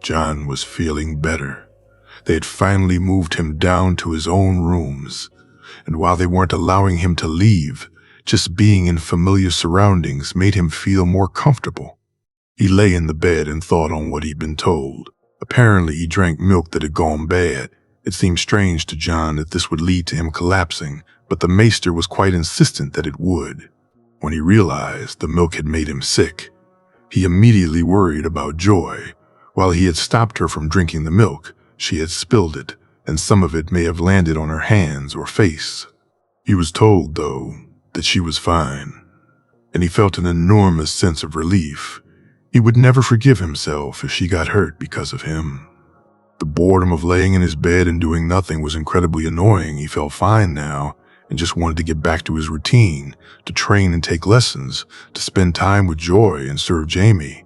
Jon was feeling better. They had finally moved him down to his own rooms, and while they weren't allowing him to leave, just being in familiar surroundings made him feel more comfortable. He lay in the bed and thought on what he'd been told. Apparently, he drank milk that had gone bad. It seemed strange to Jon that this would lead to him collapsing, but the maester was quite insistent that it would. When he realized the milk had made him sick, he immediately worried about Joy. While he had stopped her from drinking the milk, she had spilled it, and some of it may have landed on her hands or face. He was told, though, that she was fine, and he felt an enormous sense of relief. He would never forgive himself if she got hurt because of him. The boredom of laying in his bed and doing nothing was incredibly annoying. He felt fine now and just wanted to get back to his routine, to train and take lessons, to spend time with Joy and serve Jaime.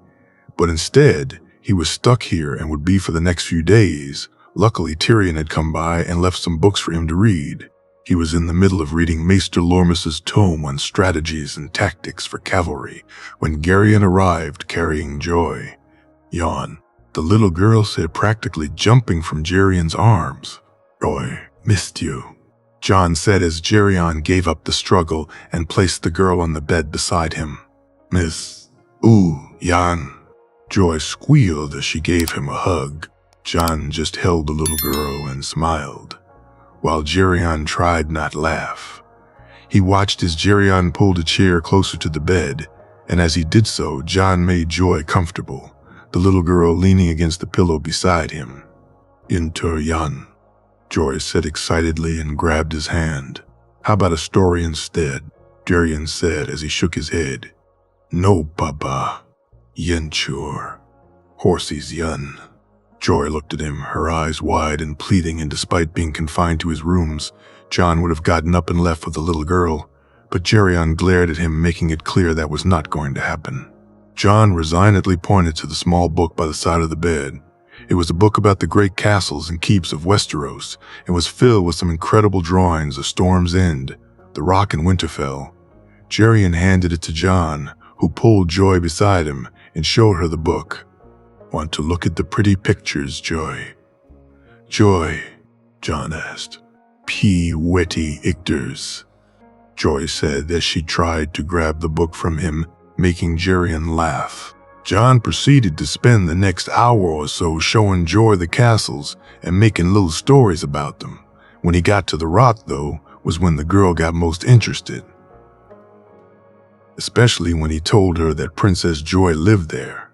But instead, he was stuck here and would be for the next few days. Luckily, Tyrion had come by and left some books for him to read. He was in the middle of reading Maester Lormus's tome on strategies and tactics for cavalry when Gerion arrived carrying Joy. Yawn. The little girl said, practically jumping from Gerion's arms. "Joy, missed you," Jon said as Gerion gave up the struggle and placed the girl on the bed beside him. "Miss, Jan." Joy squealed as she gave him a hug. Jon just held the little girl and smiled, while Gerion tried not to laugh. He watched as Gerion pulled a chair closer to the bed, and as he did so, Jon made Joy comfortable, the little girl leaning against the pillow beside him. "Inter Jan," Joy said excitedly and grabbed his hand. "How about a story instead?" Gerion said as he shook his head. "No, Papa. Yenchur. Horses Yun." Joy looked at him, her eyes wide and pleading, and despite being confined to his rooms, Jon would have gotten up and left with the little girl, but Gerion glared at him, making it clear that was not going to happen. Jon resignedly pointed to the small book by the side of the bed. It was a book about the great castles and keeps of Westeros, and was filled with some incredible drawings of Storm's End, the Rock, and Winterfell. Gerion handed it to Jon, who pulled Joy beside him and showed her the book. "Want to look at the pretty pictures, Joy?" "Joy," Jon asked. "P. Wetty Ictors," Joy said as she tried to grab the book from him, making Gerion laugh. Jon proceeded to spend the next hour or so showing Joy the castles and making little stories about them. When he got to the Rock, though, was when the girl got most interested, especially when he told her that Princess Joy lived there.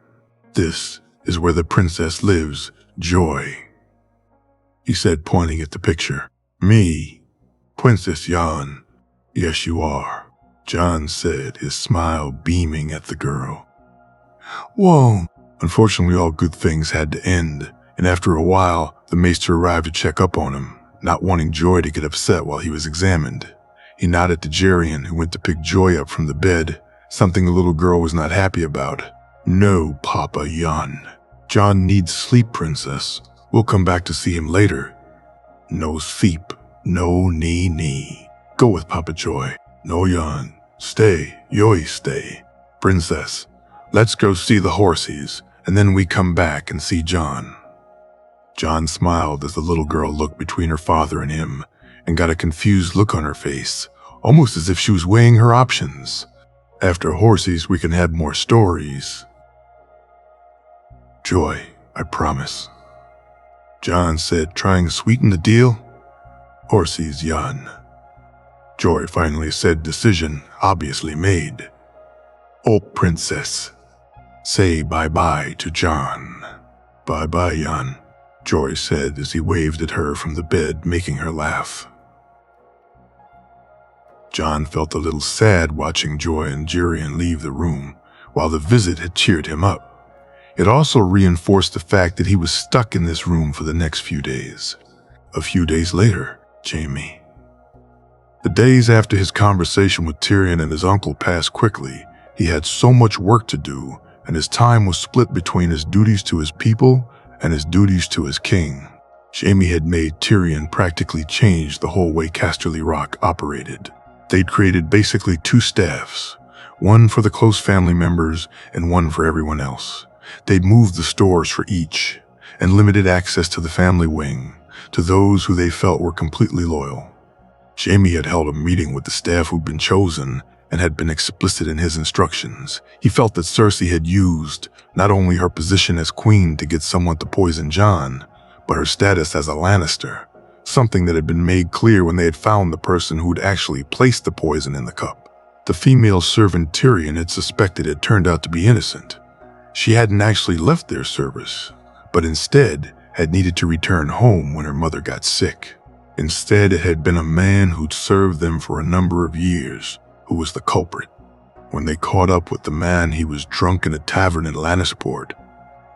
"This is where the princess lives, Joy," he said, pointing at the picture. "Me, Princess Jan." "Yes, you are," Jon said, his smile beaming at the girl. "Whoa." Unfortunately, all good things had to end, and after a while, the maester arrived to check up on him, not wanting Joy to get upset while he was examined. He nodded to Gerion, who went to pick Joy up from the bed, something the little girl was not happy about. "No, Papa Jan. Jon needs sleep, Princess. We'll come back to see him later." "No sleep, no nee. Go with Papa Joy." "No, Jan. Stay, Joy stay. Princess, let's go see the horses, and then we come back and see Jon." Jon smiled as the little girl looked between her father and him, and got a confused look on her face, almost as if she was weighing her options. "After horses, we can have more stories. Joy, I promise," Jon said, trying to sweeten the deal. "Horses, Jan." Joy finally said, decision obviously made. "Oh, Princess, say bye-bye to Jon." "Bye-bye, Jan," Joy said as he waved at her from the bed, making her laugh. Jon felt a little sad watching Joy and Gerion leave the room, while the visit had cheered him up. It also reinforced the fact that he was stuck in this room for the next few days. A few days later, Jaime. The days after his conversation with Tyrion and his uncle passed quickly. He had so much work to do, and his time was split between his duties to his people and his duties to his king. Jaime had made Tyrion practically change the whole way Casterly Rock operated. They'd created basically two staffs, one for the close family members and one for everyone else. They'd moved the stores for each. and limited access to the family wing to those who they felt were completely loyal. Jaime had held a meeting with the staff who'd been chosen and had been explicit in his instructions. He felt that Cersei had used not only her position as queen to get someone to poison Jon, but her status as a Lannister, something that had been made clear when they had found the person who'd actually placed the poison in the cup. The female servant Tyrion had suspected had turned out to be innocent. She hadn't actually left their service, but instead had needed to return home when her mother got sick. Instead, it had been a man who'd served them for a number of years who was the culprit. When they caught up with the man, he was drunk in a tavern in Lannisport.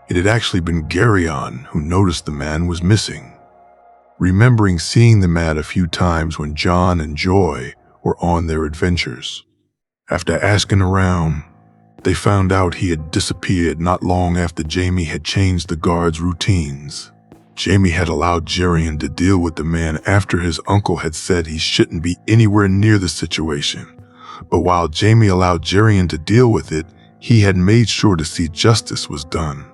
It had actually been Geryon who noticed the man was missing, remembering seeing the man a few times when Jon and Joy were on their adventures. After asking around, they found out he had disappeared not long after Jaime had changed the guards' routines. Jaime had allowed Geryon to deal with the man after his uncle had said he shouldn't be anywhere near the situation. But while Jaime allowed Geryon to deal with it, he had made sure to see justice was done.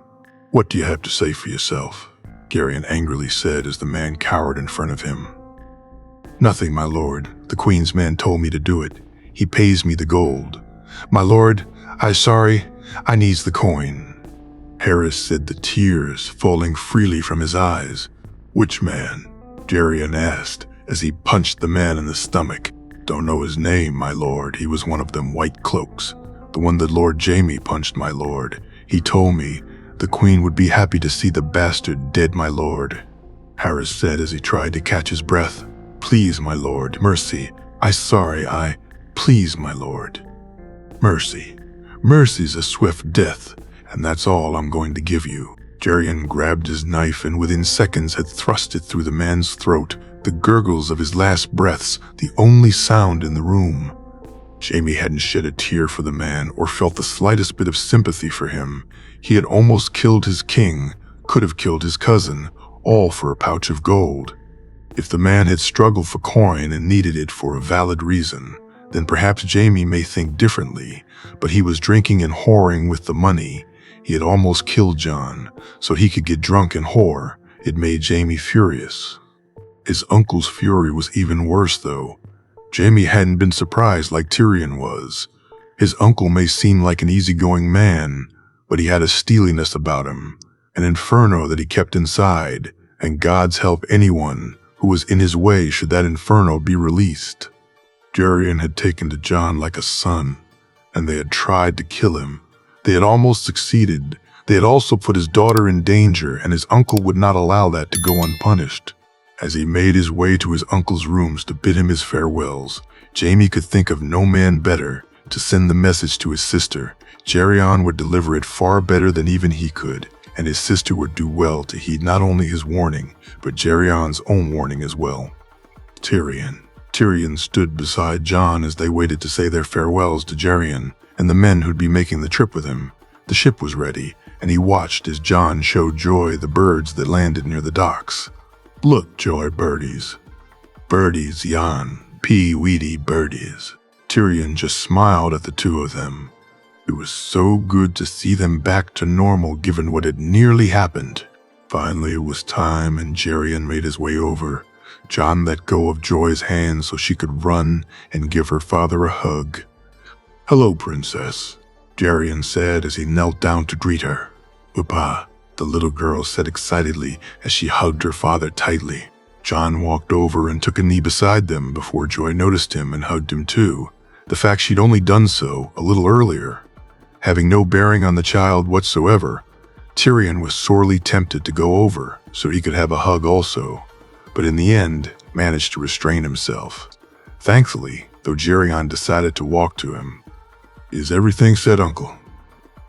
"What do you have to say for yourself?" Geryon angrily said as the man cowered in front of him. "Nothing, my lord. The Queen's man told me to do it. He pays me the gold. My lord, I needs the coin." Harris said, the tears falling freely from his eyes. "Which man?" Geryon asked as he punched the man in the stomach. "Don't know his name, my lord. He was one of them white cloaks. The one that Lord Jaime punched, my lord. He told me the Queen would be happy to see the bastard dead, my lord," Harris said as he tried to catch his breath. "Please, my lord, mercy. Please, my lord. Mercy. Mercy's a swift death, and that's all I'm going to give you." Geryon grabbed his knife and within seconds had thrust it through the man's throat, the gurgles of his last breaths the only sound in the room. Jaime hadn't shed a tear for the man or felt the slightest bit of sympathy for him. He had almost killed his king, could have killed his cousin, all for a pouch of gold. If the man had struggled for coin and needed it for a valid reason, then perhaps Jaime may think differently, but he was drinking and whoring with the money. He had almost killed Jon, so he could get drunk and whore. It made Jaime furious. His uncle's fury was even worse, though. Jaime hadn't been surprised like Tyrion was. His uncle may seem like an easygoing man, but he had a steeliness about him, an inferno that he kept inside, and God's help anyone who was in his way should that inferno be released. Geryon had taken to Jon like a son, and they had tried to kill him. They had almost succeeded. They had also put his daughter in danger, and his uncle would not allow that to go unpunished. As he made his way to his uncle's rooms to bid him his farewells, Jaime could think of no man better to send the message to his sister. Geryon would deliver it far better than even he could, and his sister would do well to heed not only his warning, but Geryon's own warning as well. Tyrion stood beside Jon as they waited to say their farewells to Geryon and the men who'd be making the trip with him. The ship was ready, and he watched as Jon showed Joy the birds that landed near the docks. "Look, Joy, birdies. Birdies, Jan, pee-weedy birdies." Tyrion just smiled at the two of them. It was so good to see them back to normal given what had nearly happened. Finally, it was time, and Geryon made his way over. Jon let go of Joy's hand so she could run and give her father a hug. "Hello, princess," Geryon said as he knelt down to greet her. "Papa," the little girl said excitedly as she hugged her father tightly. Jon walked over and took a knee beside them before Joy noticed him and hugged him too. The fact she'd only done so a little earlier, having no bearing on the child whatsoever, Tyrion was sorely tempted to go over so he could have a hug also, but in the end managed to restrain himself. Thankfully, though, Geryon decided to walk to him. "Is everything set, uncle?"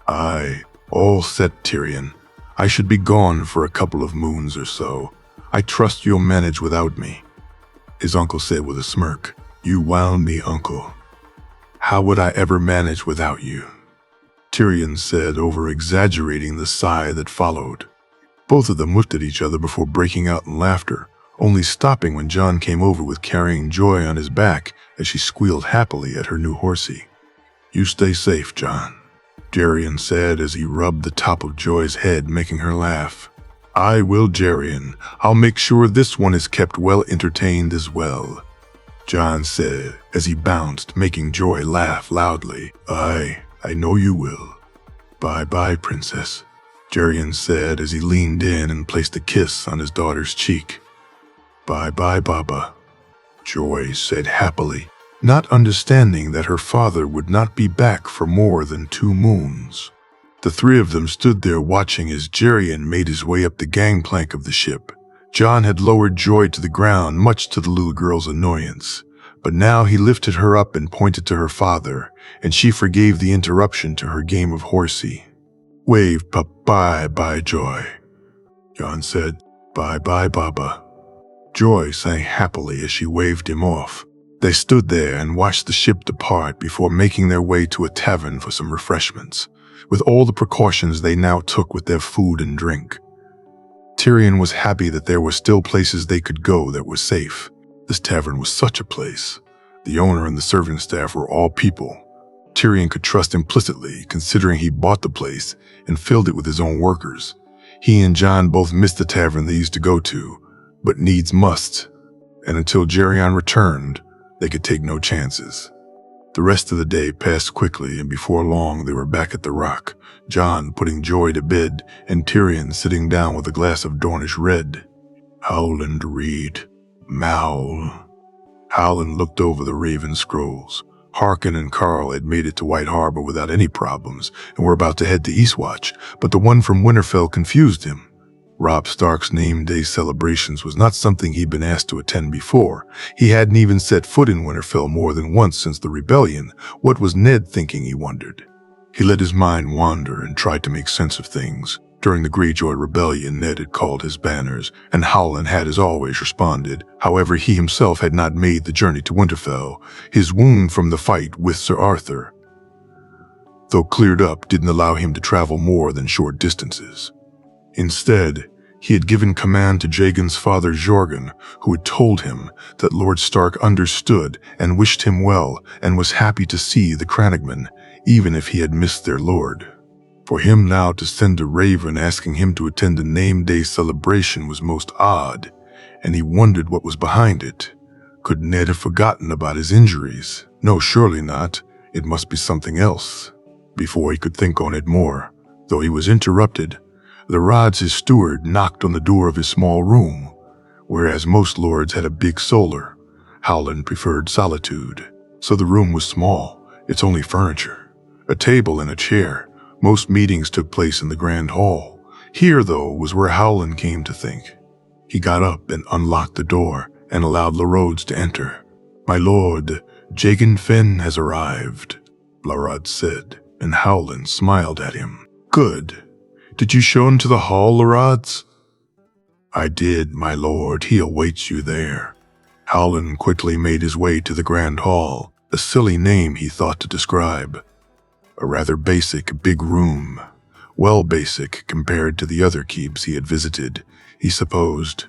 "Aye, all set, Tyrion. I should be gone for a couple of moons or so. I trust you'll manage without me," his uncle said with a smirk. "You wound me, uncle. How would I ever manage without you?" Tyrion said, over-exaggerating the sigh that followed. Both of them looked at each other before breaking out in laughter, only stopping when Jon came over with carrying Joy on his back as she squealed happily at her new horsey. "You stay safe, Jon," Geryon said as he rubbed the top of Joy's head, making her laugh. I will, Jerian. I'll make sure this one is kept well entertained as well, John said as he bounced, making Joy laugh loudly. I know you will. Bye-bye, princess, Jerian said as he leaned in and placed a kiss on his daughter's cheek. Bye-bye, Baba, Joy said happily, not understanding that her father would not be back for more than 2 moons. The 3 of them stood there watching as Jerian made his way up the gangplank of the ship. John had lowered Joy to the ground, much to the little girl's annoyance, but now he lifted her up and pointed to her father, and she forgave the interruption to her game of horsey. Wave bye-bye, Joy, John said. Bye-bye, Baba. Joy sang happily as she waved him off. They stood there and watched the ship depart before making their way to a tavern for some refreshments, with all the precautions they now took with their food and drink. Tyrion was happy that there were still places they could go that were safe. This tavern was such a place. The owner and the servant staff were all people Tyrion could trust implicitly, considering he bought the place and filled it with his own workers. He and John both missed the tavern they used to go to, but needs must, and until Jerion returned, they could take no chances. The rest of the day passed quickly, and before long they were back at the Rock, John putting Joy to bed and Tyrion sitting down with a glass of Dornish red. Howland read. Maul. Howland looked over the Raven scrolls. Harkin and Carl had made it to White Harbor without any problems and were about to head to Eastwatch, but the one from Winterfell confused him. Robb Stark's name day celebrations was not something he'd been asked to attend before. He hadn't even set foot in Winterfell more than once since the rebellion. What was Ned thinking, he wondered. He let his mind wander and tried to make sense of things. During the Greyjoy rebellion, Ned had called his banners, and Howland had as always responded. However, he himself had not made the journey to Winterfell. His wound from the fight with Sir Arthur, though cleared up, didn't allow him to travel more than short distances. Instead, he had given command to Jagen's father Jorgen, who had told him that Lord Stark understood and wished him well and was happy to see the Crannogmen, even if he had missed their lord. For him now to send a raven asking him to attend a name day celebration was most odd, and he wondered what was behind it. Could Ned have forgotten about his injuries? No, surely not. It must be something else. Before he could think on it more, though he was interrupted, the Rods, his steward, knocked on the door of his small room. Whereas most lords had a big solar, Howland preferred solitude. So the room was small, its only furniture, a table and a chair. Most meetings took place in the Grand Hall. Here, though, was where Howland came to think. He got up and unlocked the door and allowed Larrods to enter. "My lord, Jagen Fenn has arrived," Larrod said, and Howland smiled at him. "Good. Did you show him to the hall, Larrods?" "I did, my lord. He awaits you there." Howland quickly made his way to the Grand Hall, a silly name he thought to describe. A rather basic, big room. Well basic compared to the other keeps he had visited, he supposed.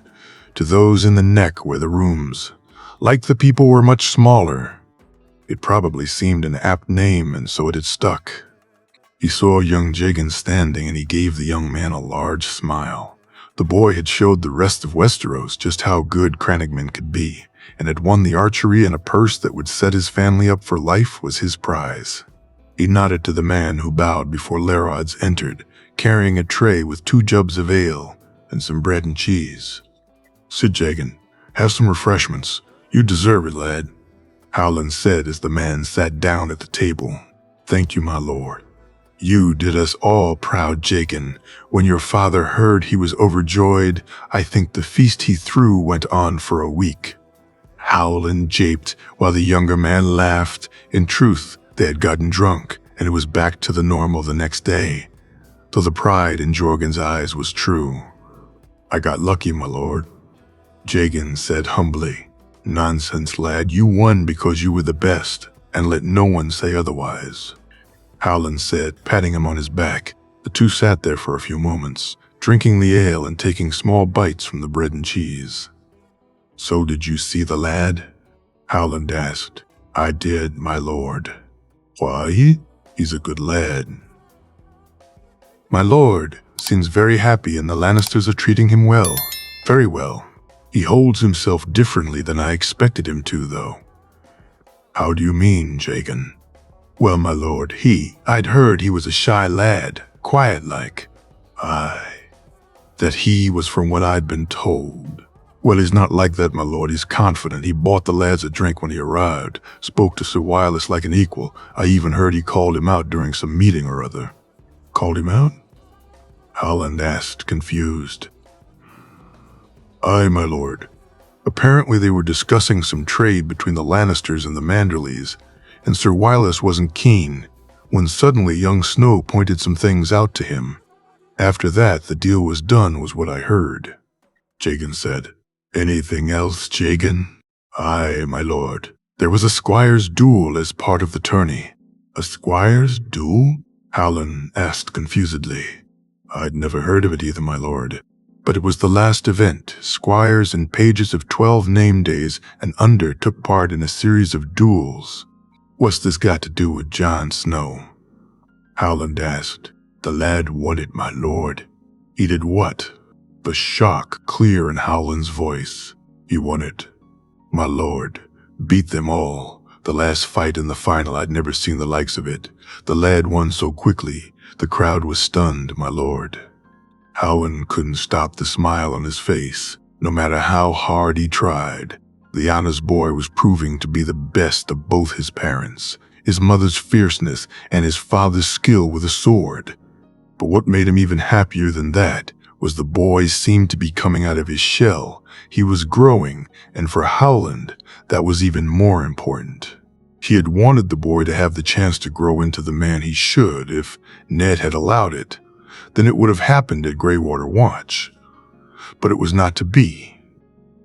To those in the neck were the rooms. Like the people were much smaller. It probably seemed an apt name, and so it had stuck. He saw young Jagen standing, and he gave the young man a large smile. The boy had showed the rest of Westeros just how good Crannogmen could be, and had won the archery, and a purse that would set his family up for life was his prize. He nodded to the man who bowed before Larrods entered, carrying a tray with 2 jugs of ale and some bread and cheese. "Sit, Jagen. Have some refreshments. You deserve it, lad," Howland said as the man sat down at the table. "Thank you, my lord. You did us all proud, Jagen. When your father heard, he was overjoyed. I think the feast he threw went on for a week." Howland japed while the younger man laughed. In truth, they had gotten drunk, and it was back to the normal the next day, though the pride in Jorgen's eyes was true. "I got lucky, my lord," Jagen said humbly. "Nonsense, lad. You won because you were the best, and let no one say otherwise," Howland said, patting him on his back. The two sat there for a few moments, drinking the ale and taking small bites from the bread and cheese. "So did you see the lad?" Howland asked. "I did, my lord." "Why? He's a good lad." "My lord," seems very happy and the Lannisters are treating him well. Very well. He holds himself differently than I expected him to, though." "How do you mean, Jagan?" "Well, my lord, I'd heard he was a shy lad, quiet-like." "Aye, that he was from what I'd been told." "Well, he's not like that, my lord. He's confident. He bought the lads a drink when he arrived, spoke to Sir Wireless like an equal. I even heard he called him out during some meeting or other." "Called him out?" Howland asked, confused. "Aye, my lord. Apparently they were discussing some trade between the Lannisters and the Manderleys, and Sir Wireless wasn't keen, when suddenly young Snow pointed some things out to him. After that, the deal was done, was what I heard," Jagan said. "Anything else, Jagan?" "Aye, my lord. There was a squire's duel as part of the tourney." "A squire's duel?" Howland asked confusedly. "I'd never heard of it either, my lord. But it was the last event. Squires and pages of 12 name days and under took part in a series of duels." "What's this got to do with Jon Snow?" Howland asked. "The lad won it, my lord." "He did what?" The shock clear in Howland's voice. "He won it, my lord. Beat them all. The last fight in the final, I'd never seen the likes of it. The lad won so quickly, the crowd was stunned, my lord." Howland couldn't stop the smile on his face, no matter how hard he tried. The honest boy was proving to be the best of both his parents, his mother's fierceness and his father's skill with a sword. But what made him even happier than that was the boy seemed to be coming out of his shell. He was growing, and for Howland, that was even more important. He had wanted the boy to have the chance to grow into the man he should if Ned had allowed it. Then it would have happened at Greywater Watch. But it was not to be.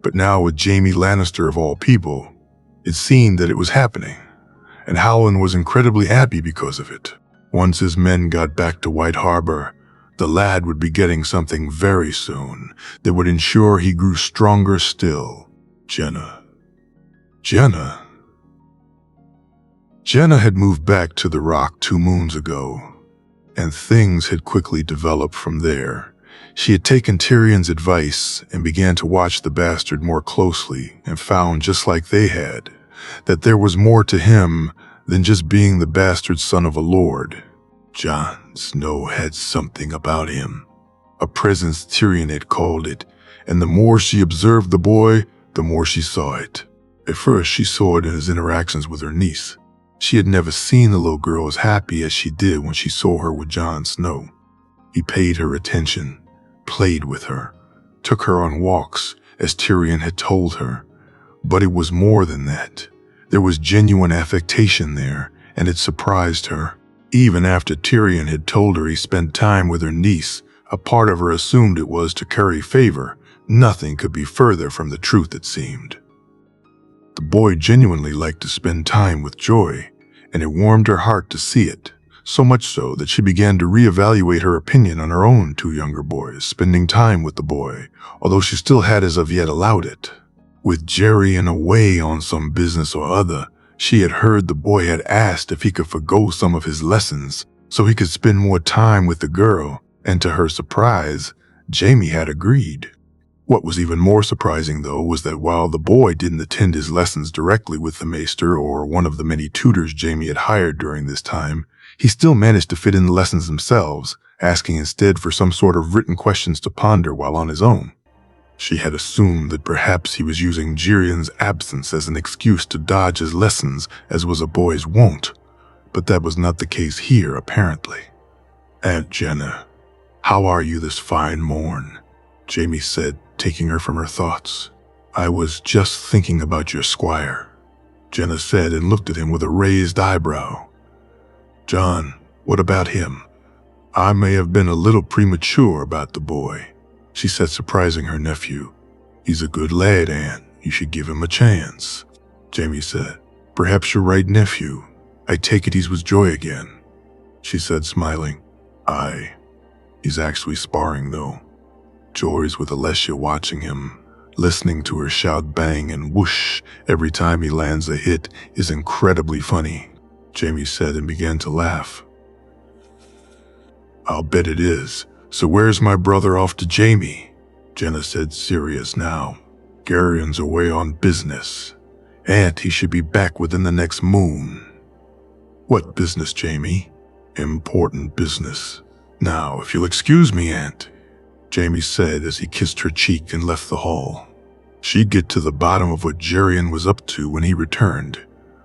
But now with Jaime Lannister of all people, it seemed that it was happening, and Howland was incredibly happy because of it. Once his men got back to White Harbor, the lad would be getting something very soon that would ensure he grew stronger still. Jenna. Jenna had moved back to the Rock 2 moons ago, and things had quickly developed from there. She had taken Tyrion's advice and began to watch the bastard more closely and found, just like they had, that there was more to him than just being the bastard son of a lord. Jon Snow had something about him. A presence, Tyrion had called it, and the more she observed the boy, the more she saw it. At first, she saw it in his interactions with her niece. She had never seen the little girl as happy as she did when she saw her with Jon Snow. He paid her attention, played with her, took her on walks, as Tyrion had told her. But it was more than that. There was genuine affectation there, and it surprised her. Even after Tyrion had told her he spent time with her niece, a part of her assumed it was to curry favor. Nothing could be further from the truth, it seemed. The boy genuinely liked to spend time with Joy, and it warmed her heart to see it, so much so that she began to reevaluate her opinion on her own 2 younger boys, spending time with the boy, although she still had as of yet allowed it. With Jerry away on some business or other, she had heard the boy had asked if he could forgo some of his lessons so he could spend more time with the girl, and to her surprise, Jaime had agreed. What was even more surprising, though, was that while the boy didn't attend his lessons directly with the maester or one of the many tutors Jaime had hired during this time, he still managed to fit in the lessons themselves, asking instead for some sort of written questions to ponder while on his own. She had assumed that perhaps he was using Jyrion's absence as an excuse to dodge his lessons, as was a boy's wont, but that was not the case here, apparently. "Aunt Jenna, how are you this fine morn?" Jaime said, taking her from her thoughts. "I was just thinking about your squire," Jenna said, and looked at him with a raised eyebrow. "Jon, what about him?" "I may have been a little premature about the boy," she said, surprising her nephew. "He's a good lad, Aunt. You should give him a chance," Jaime said. "Perhaps you're right, nephew. I take it he's with Joy again," she said, smiling. "Aye. He's actually sparring, though. Joy's with Alessia watching him. Listening to her shout bang and whoosh every time he lands a hit is incredibly funny," Jaime said and began to laugh. "I'll bet it is. "So where's my brother off to Jamie?" Jenna said, serious now. "Garion's away on business. Aunt, he should be back within the next moon." "What business, Jamie?" "Important business. Now, if you'll excuse me, Aunt," Jamie said as he kissed her cheek and left the hall. She'd get to the bottom of what Gerion was up to when he returned.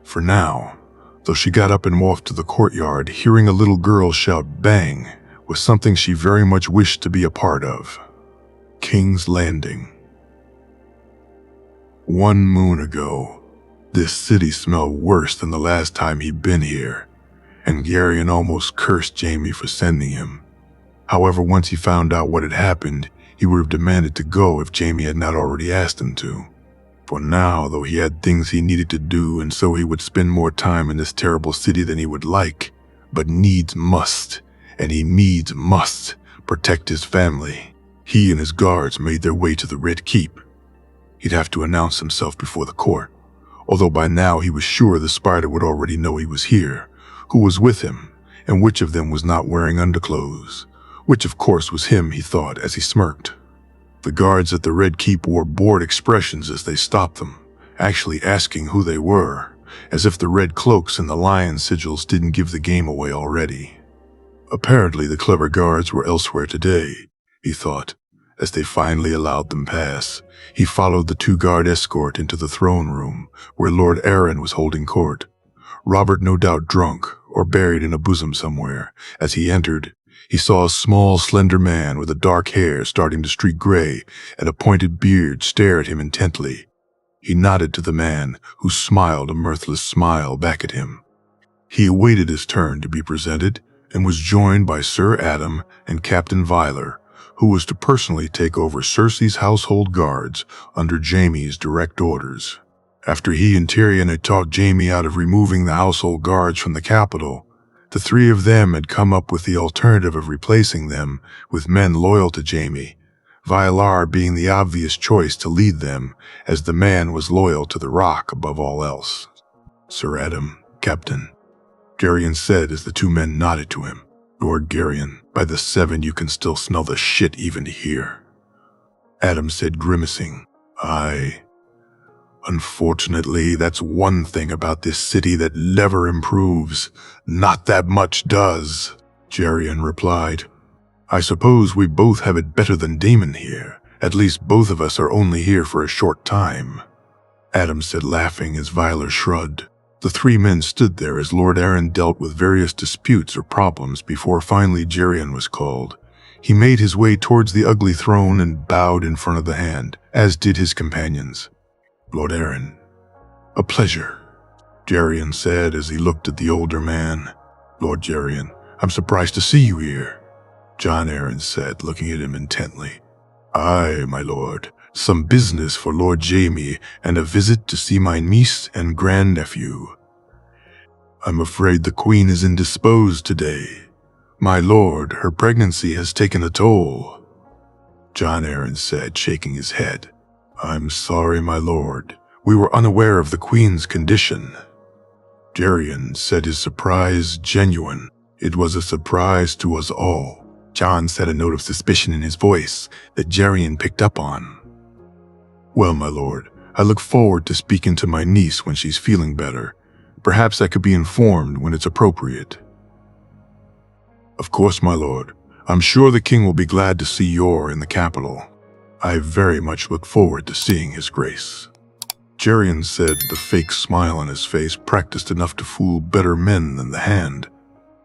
For now, though she got up and walked to the courtyard, hearing a little girl shout "bang" was something she very much wished to be a part of. King's Landing. 1 moon ago, this city smelled worse than the last time he'd been here, and Gerion almost cursed Jamie for sending him. However, once he found out what had happened, he would have demanded to go if Jamie had not already asked him to. For now, though he had things he needed to do, and so he would spend more time in this terrible city than he would like, but needs must, and he needs must, protect his family. He and his guards made their way to the Red Keep. He'd have to announce himself before the court, although by now he was sure the spider would already know he was here, who was with him, and which of them was not wearing underclothes. Which of course was him, he thought as he smirked. The guards at the Red Keep wore bored expressions as they stopped them, actually asking who they were, as if the red cloaks and the lion sigils didn't give the game away already. Apparently the clever guards were elsewhere today, he thought, as they finally allowed them pass. He followed the 2-guard escort into the throne room, where Lord Aaron was holding court. Robert, no doubt drunk, or buried in a bosom somewhere. As he entered, he saw a small, slender man with a dark hair starting to streak gray and a pointed beard stare at him intently. He nodded to the man, who smiled a mirthless smile back at him. He awaited his turn to be presented and was joined by Sir Adam and Captain Viler, who was to personally take over Cersei's household guards under Jaime's direct orders. After he and Tyrion had talked Jaime out of removing the household guards from the capital, the 3 of them had come up with the alternative of replacing them with men loyal to Jaime, Vilar being the obvious choice to lead them, as the man was loyal to the Rock above all else. "Sir Adam, Captain," Gerion said as the 2 men nodded to him. "Lord Gerion, by the 7 you can still smell the shit even here." Adam said, grimacing, "Unfortunately, that's one thing about this city that never improves. Not that much does," Gerion replied. "I suppose we both have it better than Damon here. At least both of us are only here for a short time," Adam said, laughing as Viler shrugged. The 3 men stood there as Lord Aaron dealt with various disputes or problems before finally Gerion was called. He made his way towards the ugly throne and bowed in front of the hand, as did his companions. "Lord Aaron, a pleasure," Gerion said as he looked at the older man. "Lord Gerion, I'm surprised to see you here," Jon Arryn said, looking at him intently. "Aye, my lord, some business for Lord Jaime and a visit to see my niece and grandnephew. I'm afraid the queen is indisposed today. My lord, her pregnancy has taken a toll," Jon Arryn said, shaking his head. "I'm sorry, my lord. We were unaware of the queen's condition." Gerion said, his surprise genuine. "It was a surprise to us all." Jon said, a note of suspicion in his voice that Gerion picked up on. "Well, my lord, I look forward to speaking to my niece when she's feeling better. Perhaps I could be informed when it's appropriate." "Of course, my lord. I'm sure the king will be glad to see you're in the capital. I very much look forward to seeing his grace." Gerion said, the fake smile on his face practiced enough to fool better men than the hand.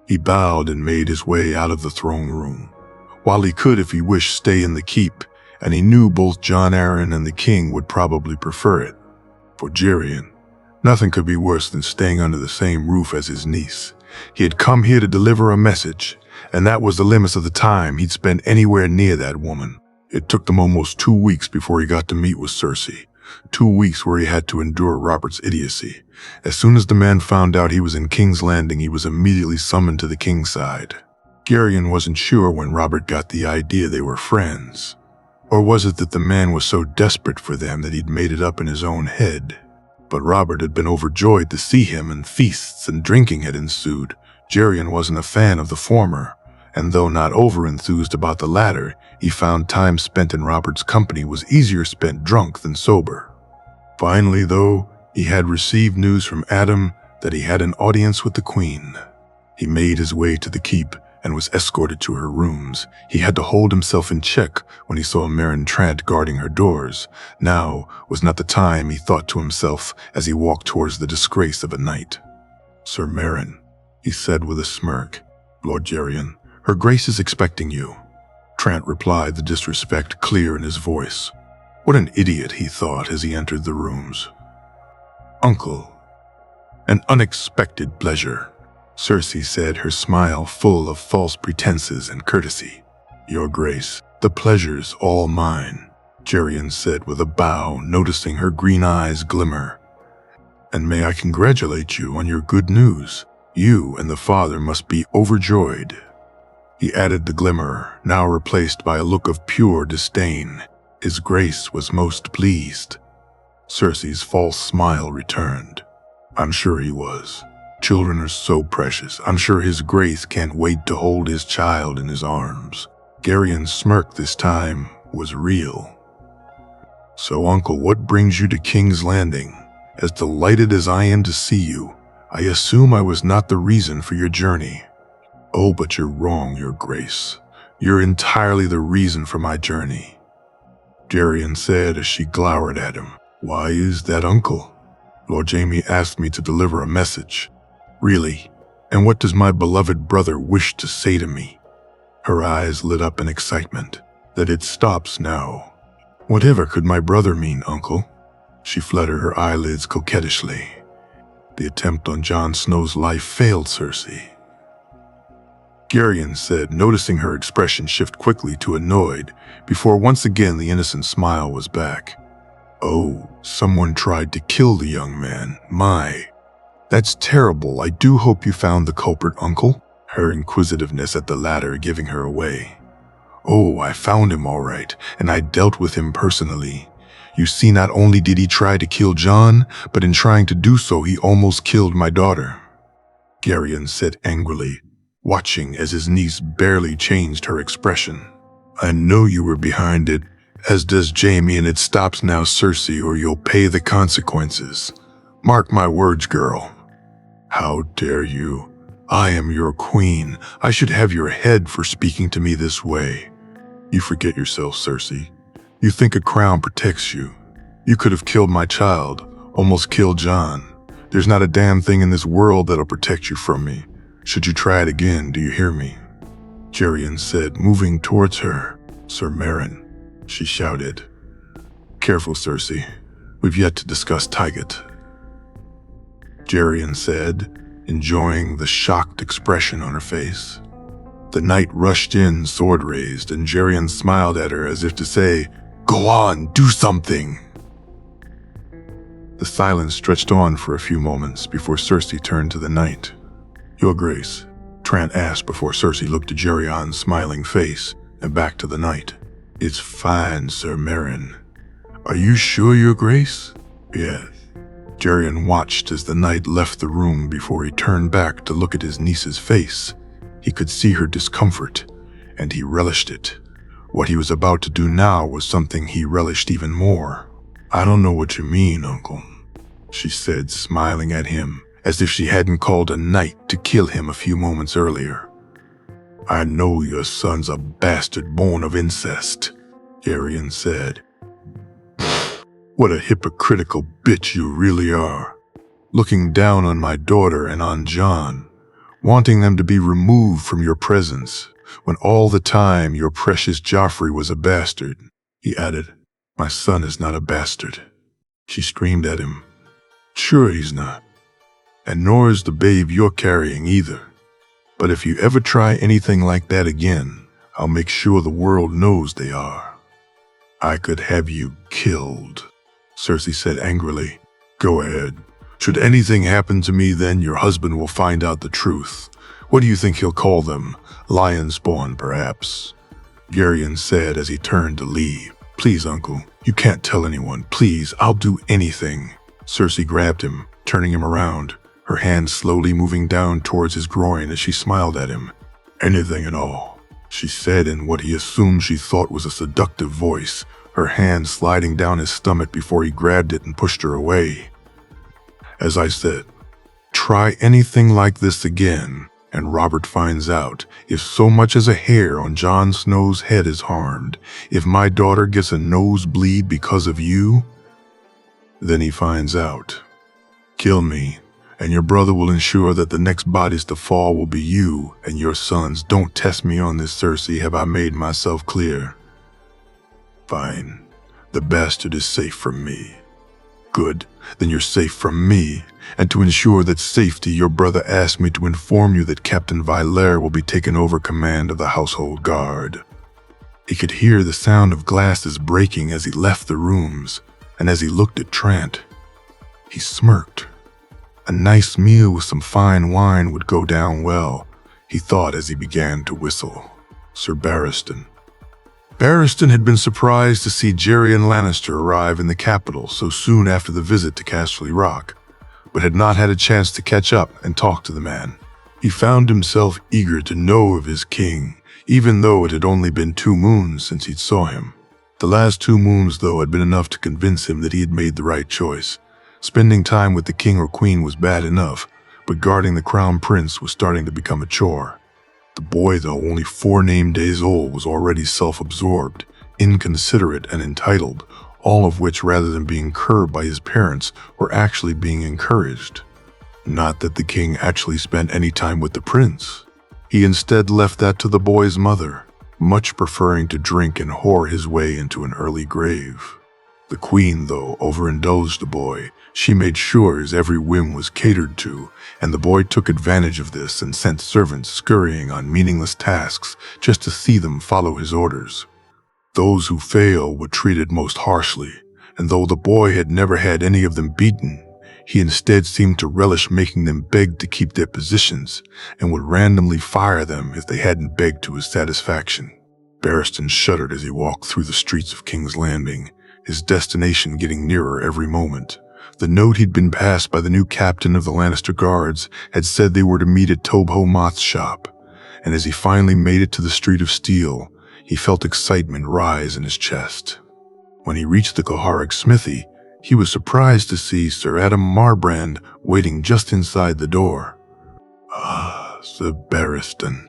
He bowed and made his way out of the throne room. While he could, if he wished, stay in the keep, and he knew both Jon Arryn and the king would probably prefer it. For Gerion, nothing could be worse than staying under the same roof as his niece. He had come here to deliver a message, and that was the limits of the time he'd spend anywhere near that woman. It took them almost 2 weeks before he got to meet with Cersei. 2 weeks where he had to endure Robert's idiocy. As soon as the man found out he was in King's Landing, he was immediately summoned to the king's side. Gerion wasn't sure when Robert got the idea they were friends. Or was it that the man was so desperate for them that he'd made it up in his own head? But Robert had been overjoyed to see him, and feasts and drinking had ensued. Gerion wasn't a fan of the former, and though not over-enthused about the latter, he found time spent in Robert's company was easier spent drunk than sober. Finally, though, he had received news from Adam that he had an audience with the Queen. He made his way to the keep and was escorted to her rooms. He had to hold himself in check when he saw Meryn Trant guarding her doors. Now was not the time, he thought to himself as he walked towards the disgrace of a night. "Sir Meryn," he said with a smirk. "Lord Geryon, her Grace is expecting you." Trant replied, the disrespect clear in his voice. What an idiot, he thought as he entered the rooms. "Uncle." "An unexpected pleasure," Cersei said, her smile full of false pretenses and courtesy. "Your Grace, the pleasure's all mine," Geryon said with a bow, noticing her green eyes glimmer. "And may I congratulate you on your good news? You and the father must be overjoyed." He added the glimmer, now replaced by a look of pure disdain. His Grace was most pleased. Cersei's false smile returned. "I'm sure he was. Children are so precious. I'm sure his Grace can't wait to hold his child in his arms." Geryon's smirk this time was real. "So, Uncle, what brings you to King's Landing? As delighted as I am to see you, I assume I was not the reason for your journey." "Oh, but you're wrong, Your Grace. You're entirely the reason for my journey," Geryon said as she glowered at him. "Why is that, Uncle?" "Lord Jaime asked me to deliver a message." "Really? And what does my beloved brother wish to say to me?" Her eyes lit up in excitement. "That it stops now." "Whatever could my brother mean, Uncle?" She fluttered her eyelids coquettishly. "The attempt on Jon Snow's life failed, Cersei," Geryon said, noticing her expression shift quickly to annoyed, before once again the innocent smile was back. "Oh, someone tried to kill the young man. That's terrible. I do hope you found the culprit, Uncle," her inquisitiveness at the latter giving her away. "Oh, I found him all right, and I dealt with him personally. You see, not only did he try to kill Jon, but in trying to do so, he almost killed my daughter," Geryon said angrily, watching as his niece barely changed her expression. "I know you were behind it, as does Jaime, and it stops now, Cersei, or you'll pay the consequences. Mark my words, girl." "How dare you? I am your queen. I should have your head for speaking to me this way." "You forget yourself, Cersei. You think a crown protects you. You could have killed my child, almost killed Jon. There's not a damn thing in this world that'll protect you from me. Should you try it again, do you hear me?" Geryon said, moving towards her. "Sir Meryn," she shouted. "Careful, Cersei. We've yet to discuss Tyget," Geryon said, enjoying the shocked expression on her face. The knight rushed in, sword raised, and Geryon smiled at her as if to say, "Go on, do something." The silence stretched on for a few moments before Cersei turned to the knight. "Your Grace," Trant asked before Cersei looked at Geryon's smiling face and back to the knight. "It's fine, Sir Meryn." "Are you sure, Your Grace?" "Yes." Geryon watched as the knight left the room before he turned back to look at his niece's face. He could see her discomfort, and he relished it. What he was about to do now was something he relished even more. "I don't know what you mean, Uncle," she said, smiling at him, as if she hadn't called a knight to kill him a few moments earlier. "I know your son's a bastard born of incest," Geryon said. "What a hypocritical bitch you really are. Looking down on my daughter and on Jon, wanting them to be removed from your presence, when all the time your precious Joffrey was a bastard," he added. "My son is not a bastard," she screamed at him. "Sure he's not. And nor is the babe you're carrying either. But if you ever try anything like that again, I'll make sure the world knows they are." "I could have you killed," Cersei said angrily. "Go ahead. Should anything happen to me, then your husband will find out the truth. What do you think he'll call them? Lion spawn, perhaps?" Geryon said as he turned to leave. "Please, Uncle, you can't tell anyone. Please, I'll do anything." Cersei grabbed him, turning him around, her hand slowly moving down towards his groin as she smiled at him. Anything at all, she said in what he assumed she thought was a seductive voice, her hand sliding down his stomach before he grabbed it and pushed her away. As I said, try anything like this again, and Robert finds out. If so much as a hair on Jon Snow's head is harmed, if my daughter gets a nosebleed because of you, then he finds out. Kill me, and your brother will ensure that the next bodies to fall will be you and your sons. Don't test me on this, Cersei. Have I made myself clear? Fine. The bastard is safe from me. Good. Then you're safe from me. And to ensure that safety, your brother asked me to inform you that Captain Valer will be taking over command of the household guard. He could hear the sound of glasses breaking as he left the rooms, and as he looked at Trant, he smirked. A nice meal with some fine wine would go down well, he thought as he began to whistle. Sir Barristan. Barristan had been surprised to see Tyrion Lannister arrive in the capital so soon after the visit to Casterly Rock, but had not had a chance to catch up and talk to the man. He found himself eager to know of his king, even though it had only been 2 moons since he'd saw him. The last 2 moons, though, had been enough to convince him that he had made the right choice. Spending time with the king or queen was bad enough, but guarding the crown prince was starting to become a chore. The boy, though only 4 named days old, was already self-absorbed, inconsiderate, and entitled, all of which, rather than being curbed by his parents, were actually being encouraged. Not that the king actually spent any time with the prince. He instead left that to the boy's mother, much preferring to drink and whore his way into an early grave. The queen, though, overindulged the boy. She made sure his every whim was catered to, and the boy took advantage of this and sent servants scurrying on meaningless tasks just to see them follow his orders. Those who failed were treated most harshly, and though the boy had never had any of them beaten, he instead seemed to relish making them beg to keep their positions, and would randomly fire them if they hadn't begged to his satisfaction. Barristan shuddered as he walked through the streets of King's Landing, his destination getting nearer every moment. The note he'd been passed by the new captain of the Lannister Guards had said they were to meet at Tobho Moth's shop, and as he finally made it to the Street of Steel, he felt excitement rise in his chest. When he reached the Koharik smithy, he was surprised to see Sir Adam Marbrand waiting just inside the door. "Ah, Sir Barristan,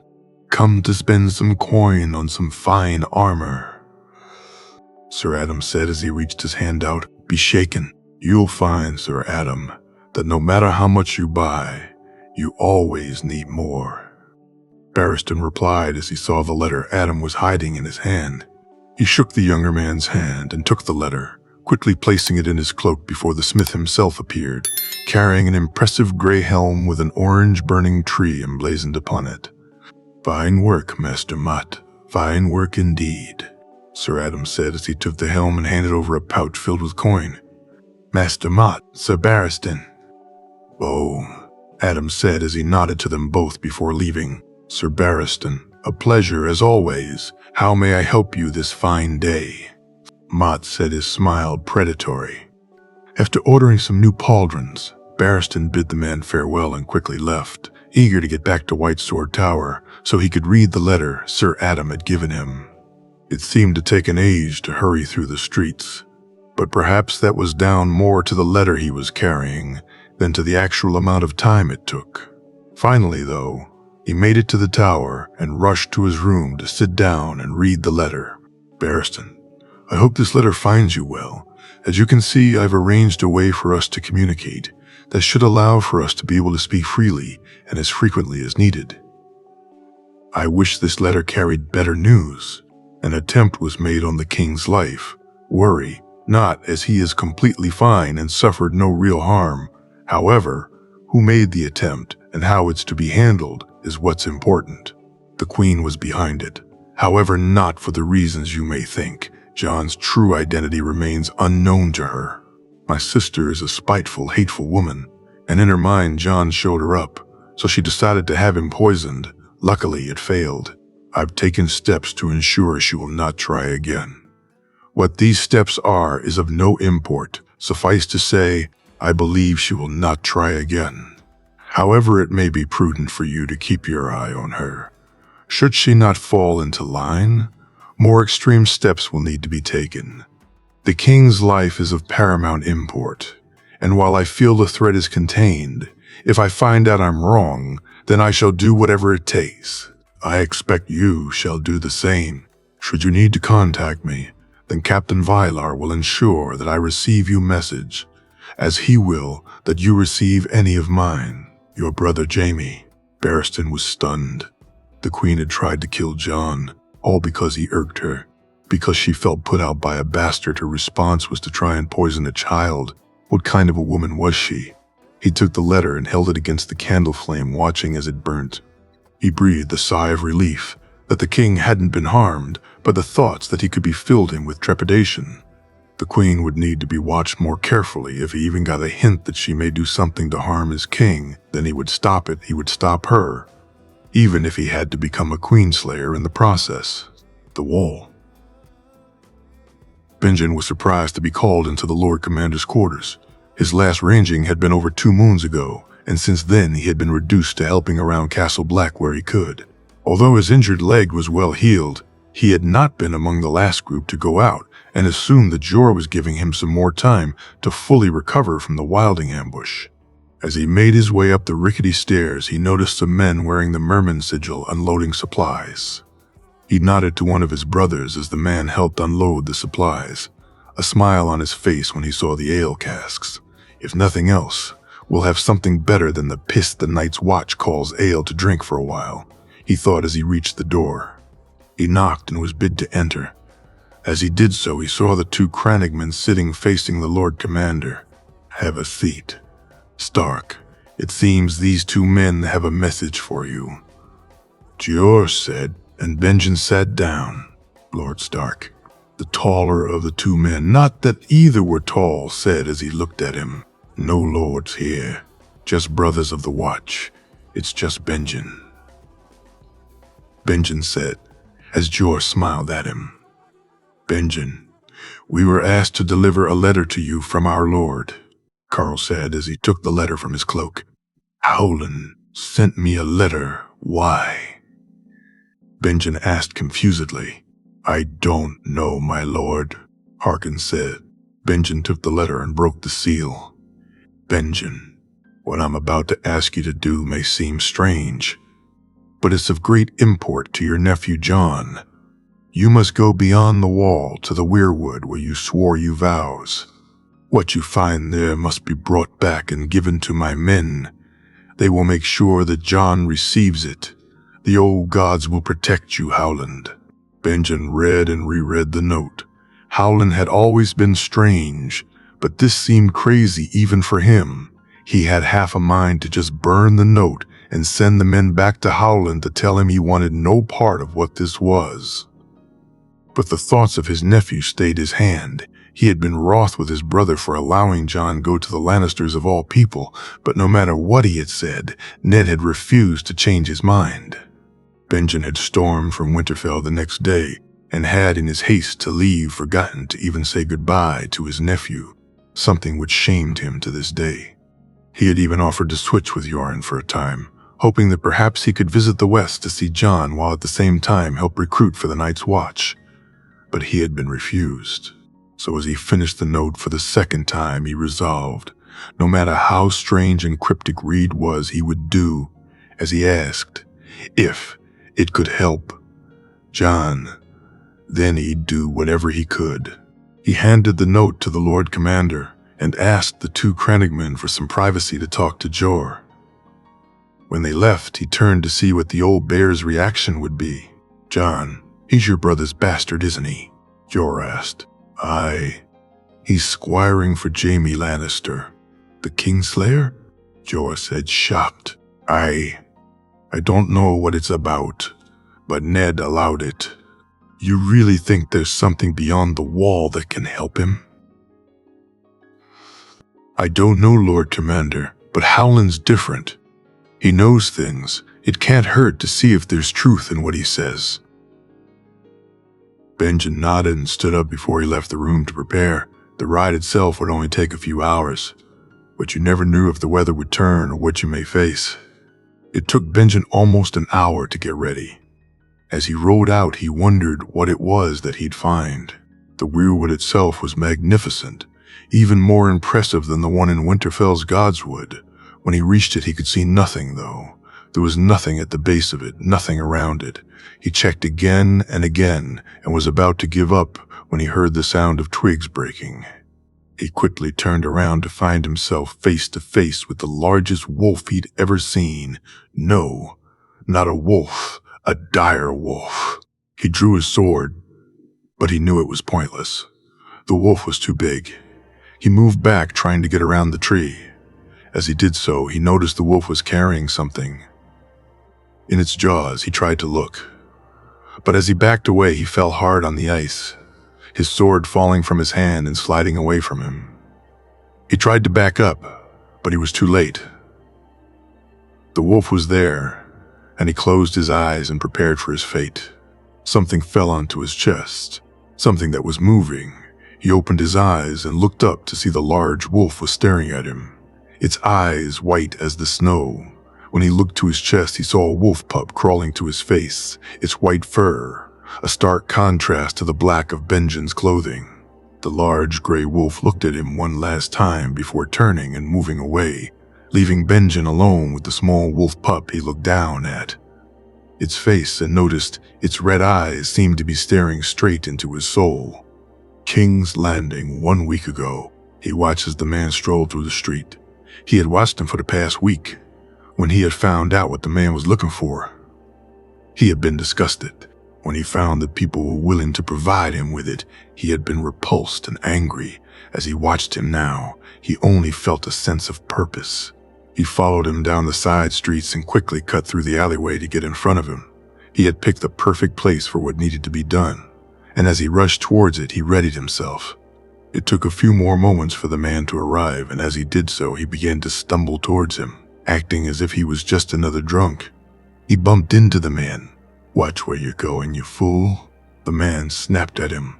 come to spend some coin on some fine armor," Sir Adam said as he reached his hand out. "Be shaken. You'll find, Sir Adam, that no matter how much you buy, you always need more." Barristan replied as he saw the letter Adam was hiding in his hand. He shook the younger man's hand and took the letter, quickly placing it in his cloak before the smith himself appeared, carrying an impressive gray helm with an orange burning tree emblazoned upon it. "Fine work, Master Mott. Fine work indeed," Sir Adam said as he took the helm and handed over a pouch filled with coin. "Master Mott, Sir Barristan." "Oh," Adam said as he nodded to them both before leaving. "Sir Barristan, a pleasure as always. How may I help you this fine day?" Mott said, his smile predatory. After ordering some new pauldrons, Barristan bid the man farewell and quickly left, eager to get back to White Sword Tower so he could read the letter Sir Adam had given him. It seemed to take an age to hurry through the streets, but perhaps that was down more to the letter he was carrying than to the actual amount of time it took. Finally, though, he made it to the tower and rushed to his room to sit down and read the letter. "Barristan, I hope this letter finds you well. As you can see, I've arranged a way for us to communicate that should allow for us to be able to speak freely and as frequently as needed. I wish this letter carried better news. An attempt was made on the king's life. Worry not, as he is completely fine and suffered no real harm. However, who made the attempt and how it's to be handled is what's important. The queen was behind it. However, not for the reasons you may think. Jon's true identity remains unknown to her. My sister is a spiteful, hateful woman, and in her mind Jon showed her up, so she decided to have him poisoned. Luckily, it failed. I've taken steps to ensure she will not try again. What these steps are is of no import. Suffice to say, I believe she will not try again. However, it may be prudent for you to keep your eye on her. Should she not fall into line, more extreme steps will need to be taken. The king's life is of paramount import, and while I feel the threat is contained, if I find out I'm wrong, then I shall do whatever it takes. I expect you shall do the same. Should you need to contact me, then Captain Vylar will ensure that I receive your message, as he will that you receive any of mine. Your brother Jaime. Barristan was stunned. The queen had tried to kill Jon, all because he irked her. Because she felt put out by a bastard, her response was to try and poison a child. What kind of a woman was she? He took the letter and held it against the candle flame, watching as it burnt. He breathed a sigh of relief that the king hadn't been harmed, but the thoughts that he could be filled him with trepidation. The queen would need to be watched more carefully. If he even got a hint that she may do something to harm his king, then he would stop it. He would stop her, even if he had to become a queenslayer in the process. The wall. Benjen was surprised to be called into the Lord Commander's quarters. His last ranging had been over 2 moons ago, and since then he had been reduced to helping around Castle Black where he could. Although his injured leg was well healed, he had not been among the last group to go out, and assumed that Jorah was giving him some more time to fully recover from the wilding ambush. As he made his way up the rickety stairs, he noticed some men wearing the Merman sigil unloading supplies. He nodded to one of his brothers as the man helped unload the supplies, a smile on his face when he saw the ale casks. If nothing else, we'll have something better than the piss the Night's Watch calls ale to drink for a while, he thought as he reached the door. He knocked and was bid to enter. As he did so, he saw the 2 Crannogmen sitting facing the Lord Commander. Have a seat. Stark, it seems these 2 men have a message for you. Jor said, and Benjen sat down. Lord Stark, the taller of the 2 men, not that either were tall, said as he looked at him. No lords here, just brothers of the Watch. It's just Benjen. Benjen said, as Jor smiled at him. Benjen, we were asked to deliver a letter to you from our lord, Carl said as he took the letter from his cloak. Howland sent me a letter. Why? Benjen asked confusedly. I don't know, my lord, Harkin said. Benjen took the letter and broke the seal. Benjen, what I'm about to ask you to do may seem strange, but it's of great import to your nephew Jon. You must go beyond the wall to the weirwood where you swore your vows. What you find there must be brought back and given to my men. They will make sure that Jon receives it. The old gods will protect you, Howland. Benjen read and reread the note. Howland had always been strange, but this seemed crazy even for him. He had half a mind to just burn the note and send the men back to Howland to tell him he wanted no part of what this was. But the thoughts of his nephew stayed his hand. He had been wroth with his brother for allowing Jon go to the Lannisters of all people, but no matter what he had said, Ned had refused to change his mind. Benjen had stormed from Winterfell the next day, and had in his haste to leave forgotten to even say goodbye to his nephew, something which shamed him to this day. He had even offered to switch with Yoren for a time, hoping that perhaps he could visit the West to see Jon while at the same time help recruit for the Night's Watch. But he had been refused. So as he finished the note for the 2nd time, he resolved, no matter how strange and cryptic Reed was, he would do as he asked. If it could help Jon, then he'd do whatever he could. He handed the note to the Lord Commander and asked the 2 Crannogmen for some privacy to talk to Jor. When they left, he turned to see what the old bear's reaction would be. Jon, he's your brother's bastard, isn't he? Jor asked. Aye. He's squiring for Jaime Lannister. The Kingslayer? Jor said, shocked. I don't know what it's about, but Ned allowed it. You really think there's something beyond the wall that can help him? I don't know, Lord Commander, but Howland's different. He knows things. It can't hurt to see if there's truth in what he says. Benjen nodded and stood up before he left the room to prepare. The ride itself would only take a few hours, but you never knew if the weather would turn or what you may face. It took Benjen almost an hour to get ready. As he rode out, he wondered what it was that he'd find. The weirwood itself was magnificent, even more impressive than the one in Winterfell's Godswood. When he reached it, he could see nothing, though. There was nothing at the base of it, nothing around it. He checked again and again, and was about to give up when he heard the sound of twigs breaking. He quickly turned around to find himself face to face with the largest wolf he'd ever seen. No, not a wolf, a dire wolf. He drew his sword, but he knew it was pointless. The wolf was too big. He moved back, trying to get around the tree. As he did so, he noticed the wolf was carrying something in its jaws. He tried to look, but as he backed away, he fell hard on the ice, his sword falling from his hand and sliding away from him. He tried to back up, but he was too late. The wolf was there, and he closed his eyes and prepared for his fate. Something fell onto his chest, something that was moving. He opened his eyes and looked up to see the large wolf was staring at him, its eyes white as the snow. When he looked to his chest, he saw a wolf pup crawling to his face, its white fur a stark contrast to the black of Benjen's clothing. The large gray wolf looked at him one last time before turning and moving away, leaving Benjen alone with the small wolf pup he looked down at its face and noticed its red eyes seemed to be staring straight into his soul. King's Landing 1 week ago. He watched as the man strolled through the street. He had watched him for the past week. When he had found out what the man was looking for, he had been disgusted. When he found that people were willing to provide him with it, he had been repulsed and angry. As he watched him now, he only felt a sense of purpose. He followed him down the side streets and quickly cut through the alleyway to get in front of him. He had picked the perfect place for what needed to be done, and as he rushed towards it, he readied himself. It took a few more moments for the man to arrive, and as he did so, he began to stumble towards him, acting as if he was just another drunk. He bumped into the man. "Watch where you're going, you fool." The man snapped at him.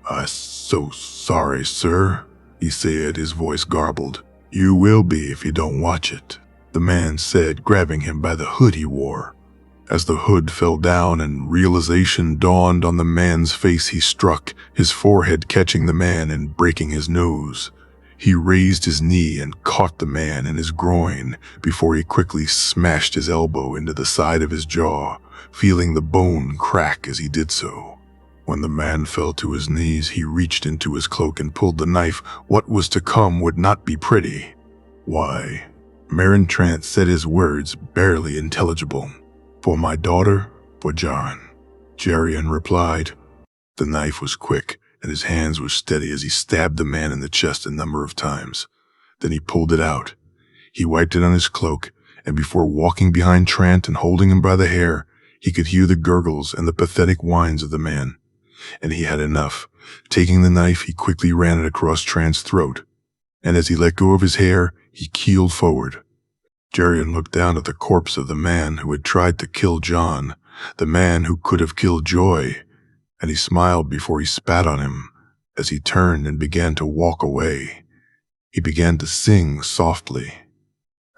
"I'm so sorry, sir," he said, his voice garbled. "You will be if you don't watch it," the man said, grabbing him by the hood he wore. As the hood fell down and realization dawned on the man's face, he struck, his forehead catching the man and breaking his nose. He raised his knee and caught the man in his groin before he quickly smashed his elbow into the side of his jaw, feeling the bone crack as he did so. When the man fell to his knees, he reached into his cloak and pulled the knife. What was to come would not be pretty. "Why?" Meryn Trant said his words, barely intelligible. "For my daughter, for Jon," Jerian replied. The knife was quick, and his hands were steady as he stabbed the man in the chest a number of times. Then he pulled it out. He wiped it on his cloak, and before walking behind Trant and holding him by the hair, he could hear the gurgles and the pathetic whines of the man. And he had enough. Taking the knife, he quickly ran it across Trant's throat, and as he let go of his hair, he keeled forward. Jerian looked down at the corpse of the man who had tried to kill Jon, the man who could have killed Joy, and he smiled before he spat on him. As he turned and began to walk away, he began to sing softly.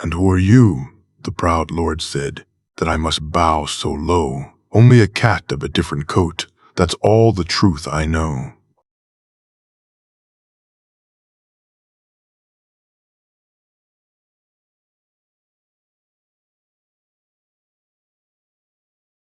"And who are you?" the proud lord said, "that I must bow so low? Only a cat of a different coat. That's all the truth I know."